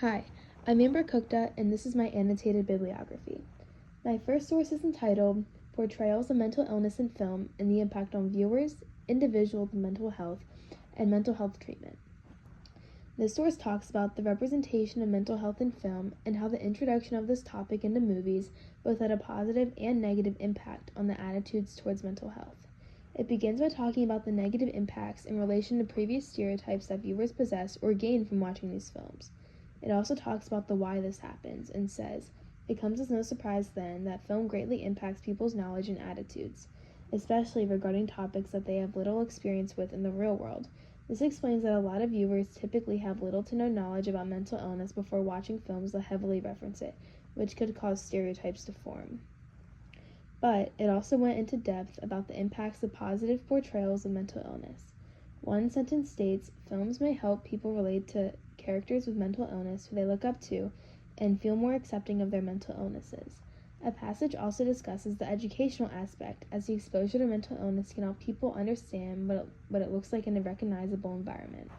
Hi, I'm Amber Kuchta, and this is my annotated bibliography. My first source is entitled Portrayals of Mental Illness in Film and the Impact on Viewers, Individual Mental Health, and Mental Health Treatment. This source talks about the representation of mental health in film and how the introduction of this topic into movies both had a positive and negative impact on the attitudes towards mental health. It begins by talking about the negative impacts in relation to previous stereotypes that viewers possess or gain from watching these films. It also talks about the why this happens and says, "It comes as no surprise then that film greatly impacts people's knowledge and attitudes, especially regarding topics that they have little experience with in the real world. This explains that a lot of viewers typically have little to no knowledge about mental illness before watching films that heavily reference it, which could cause stereotypes to form." But it also went into depth about the impacts of positive portrayals of mental illness. One sentence states, "Films may help people relate to characters with mental illness who they look up to and feel more accepting of their mental illnesses." A passage also discusses the educational aspect, as the exposure to mental illness can help people understand what it looks like in a recognizable environment.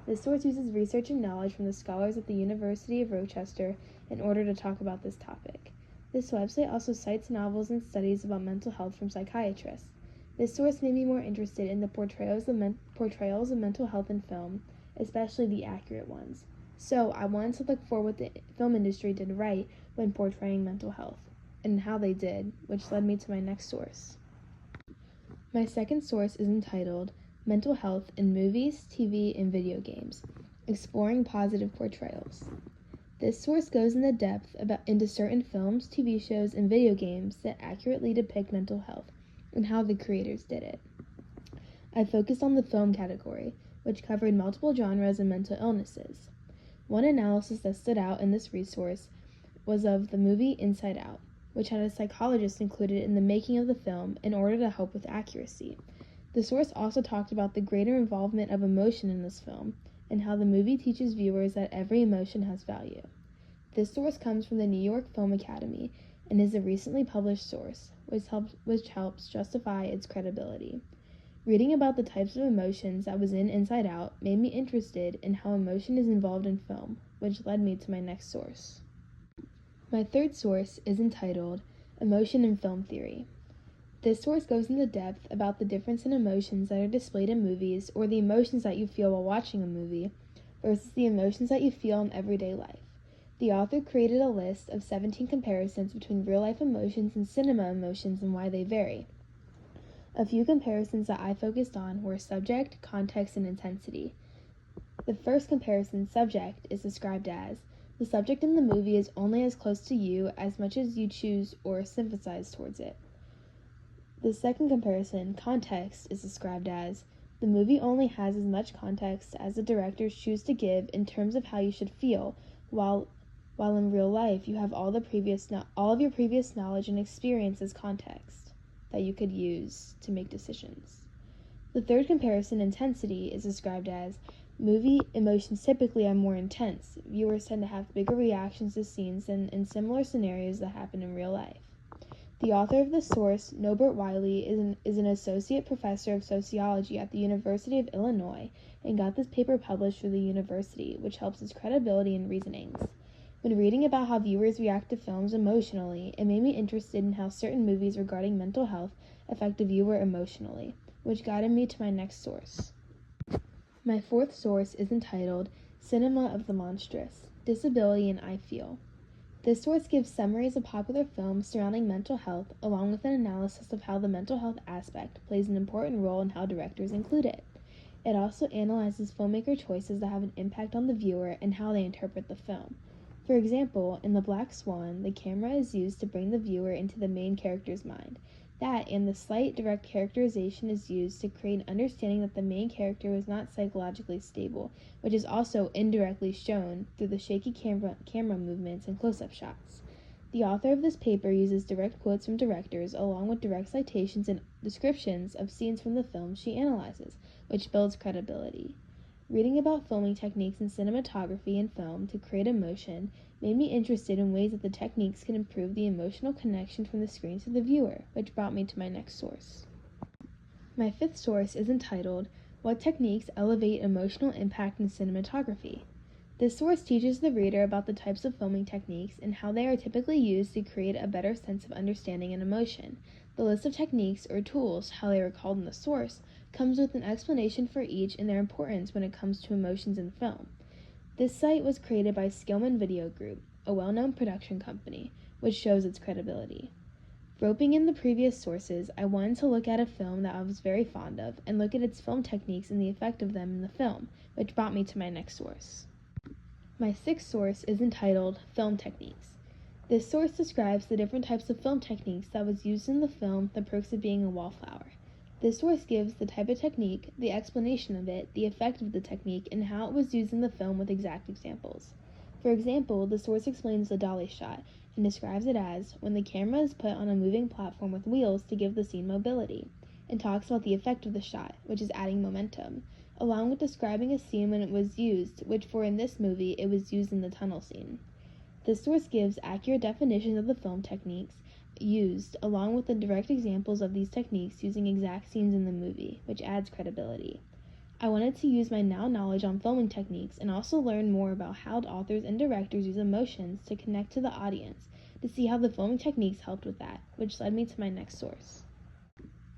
This source uses research and knowledge from the scholars at the University of Rochester in order to talk about this topic. This website also cites novels and studies about mental health from psychiatrists. This source made me more interested in the portrayals of mental health in film, especially the accurate ones. So I wanted to look for what the film industry did right when portraying mental health, and how they did, which led me to my next source. My second source is entitled Mental Health in Movies, TV, and Video Games, Exploring Positive Portrayals. This source goes into depth into certain films, TV shows, and video games that accurately depict mental health and how the creators did it. I focused on the film category, which covered multiple genres and mental illnesses. One analysis that stood out in this resource was of the movie Inside Out, which had a psychologist included in the making of the film in order to help with accuracy. The source also talked about the greater involvement of emotion in this film, and how the movie teaches viewers that every emotion has value. This source comes from the New York Film Academy and is a recently published source, which helps justify its credibility. Reading about the types of emotions that was in Inside Out made me interested in how emotion is involved in film, which led me to my next source. My third source is entitled Emotion in Film Theory. This source goes into depth about the difference in emotions that are displayed in movies, or the emotions that you feel while watching a movie, versus the emotions that you feel in everyday life. The author created a list of 17 comparisons between real-life emotions and cinema emotions and why they vary. A few comparisons that I focused on were subject, context, and intensity. The first comparison, subject, is described as, "The subject in the movie is only as close to you as much as you choose or sympathize towards it." The second comparison, context, is described as, "The movie only has as much context as the directors choose to give in terms of how you should feel, while in real life you have all of your previous knowledge and experience as context that you could use to make decisions." The third comparison, intensity, is described as, "Movie emotions typically are more intense. Viewers tend to have bigger reactions to scenes than in similar scenarios that happen in real life." The author of the source, Norbert Wiley, is an associate professor of sociology at the University of Illinois and got this paper published through the university, which helps his credibility and reasonings. When reading about how viewers react to films emotionally, it made me interested in how certain movies regarding mental health affect a viewer emotionally, which guided me to my next source. My fourth source is entitled Cinema of the Monstrous, Disability and I Feel. This source gives summaries of popular films surrounding mental health, along with an analysis of how the mental health aspect plays an important role in how directors include it. It also analyzes filmmaker choices that have an impact on the viewer and how they interpret the film. For example, in The Black Swan, the camera is used to bring the viewer into the main character's mind. That and the slight direct characterization is used to create an understanding that the main character was not psychologically stable, which is also indirectly shown through the shaky camera movements and close-up shots. The author of this paper uses direct quotes from directors along with direct citations and descriptions of scenes from the film she analyzes, which builds credibility. Reading about filming techniques in cinematography and film to create emotion made me interested in ways that the techniques can improve the emotional connection from the screen to the viewer, which brought me to my next source. My fifth source is entitled What Techniques Elevate Emotional Impact in Cinematography. This source teaches the reader about the types of filming techniques and how they are typically used to create a better sense of understanding and emotion. The list of techniques, or tools, how they are called in the source, comes with an explanation for each and their importance when it comes to emotions in film. This site was created by Skillman Video Group, a well-known production company, which shows its credibility. Roping in the previous sources, I wanted to look at a film that I was very fond of and look at its film techniques and the effect of them in the film, which brought me to my next source. My sixth source is entitled Film Techniques. This source describes the different types of film techniques that was used in the film The Perks of Being a Wallflower. This source gives the type of technique, the explanation of it, the effect of the technique, and how it was used in the film with exact examples. For example, the source explains the dolly shot and describes it as when the camera is put on a moving platform with wheels to give the scene mobility, and talks about the effect of the shot, which is adding momentum, along with describing a scene when it was used, which for in this movie it was used in the tunnel scene. This source gives accurate definitions of the film techniques used, along with the direct examples of these techniques using exact scenes in the movie, which adds credibility. I wanted to use my now knowledge on filming techniques and also learn more about how authors and directors use emotions to connect to the audience, to see how the filming techniques helped with that, which led me to my next source.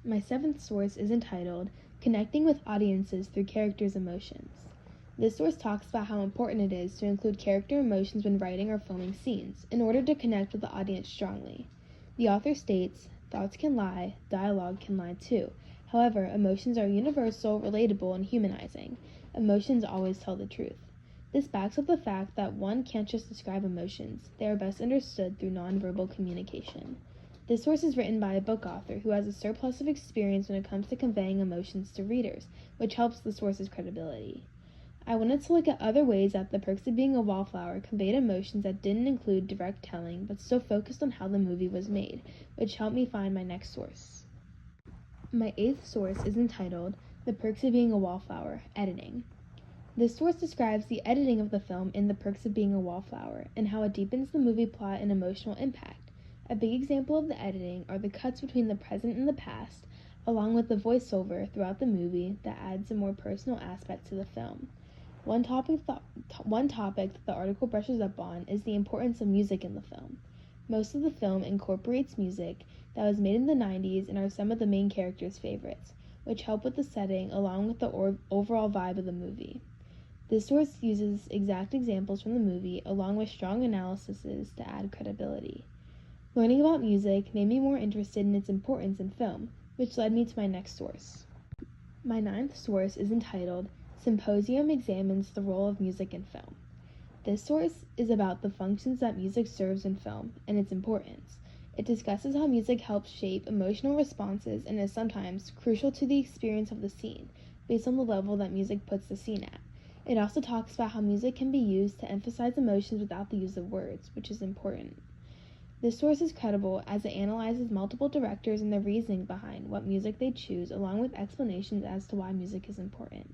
My seventh source is entitled Connecting with Audiences Through Characters' Emotions. This source talks about how important it is to include character emotions when writing or filming scenes, in order to connect with the audience strongly. The author states, "Thoughts can lie, dialogue can lie too. However, emotions are universal, relatable, and humanizing. Emotions always tell the truth." This backs up the fact that one can't just describe emotions, they are best understood through nonverbal communication. This source is written by a book author who has a surplus of experience when it comes to conveying emotions to readers, which helps the source's credibility. I wanted to look at other ways that The Perks of Being a Wallflower conveyed emotions that didn't include direct telling, but still focused on how the movie was made, which helped me find my next source. My eighth source is entitled The Perks of Being a Wallflower, Editing. This source describes the editing of the film in The Perks of Being a Wallflower and how it deepens the movie plot and emotional impact. A big example of the editing are the cuts between the present and the past, along with the voiceover throughout the movie that adds a more personal aspect to the film. One topic that the article brushes up on is the importance of music in the film. Most of the film incorporates music that was made in the 90s and are some of the main characters' favorites, which help with the setting along with the overall vibe of the movie. This source uses exact examples from the movie along with strong analyses to add credibility. Learning about music made me more interested in its importance in film, which led me to my next source. My ninth source is entitled Symposium Examines the Role of Music in Film. This source is about the functions that music serves in film and its importance. It discusses how music helps shape emotional responses and is sometimes crucial to the experience of the scene, based on the level that music puts the scene at. It also talks about how music can be used to emphasize emotions without the use of words, which is important. This source is credible as it analyzes multiple directors and their reasoning behind what music they choose, along with explanations as to why music is important.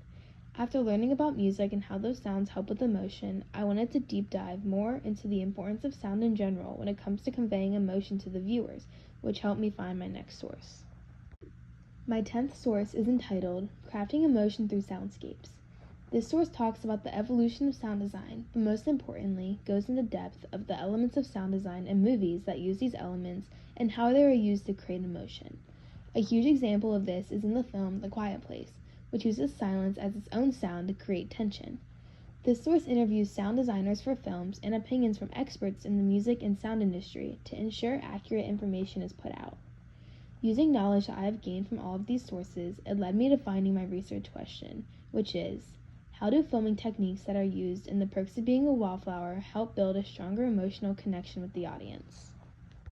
After learning about music and how those sounds help with emotion, I wanted to deep dive more into the importance of sound in general when it comes to conveying emotion to the viewers, which helped me find my next source. My 10th source is entitled Crafting Emotion Through Soundscapes. This source talks about the evolution of sound design, but most importantly, goes into depth of the elements of sound design in movies that use these elements and how they are used to create emotion. A huge example of this is in the film The Quiet Place, which uses silence as its own sound to create tension. This source interviews sound designers for films and opinions from experts in the music and sound industry to ensure accurate information is put out. Using knowledge that I have gained from all of these sources, it led me to finding my research question, which is, how do filming techniques that are used in The Perks of Being a Wallflower help build a stronger emotional connection with the audience?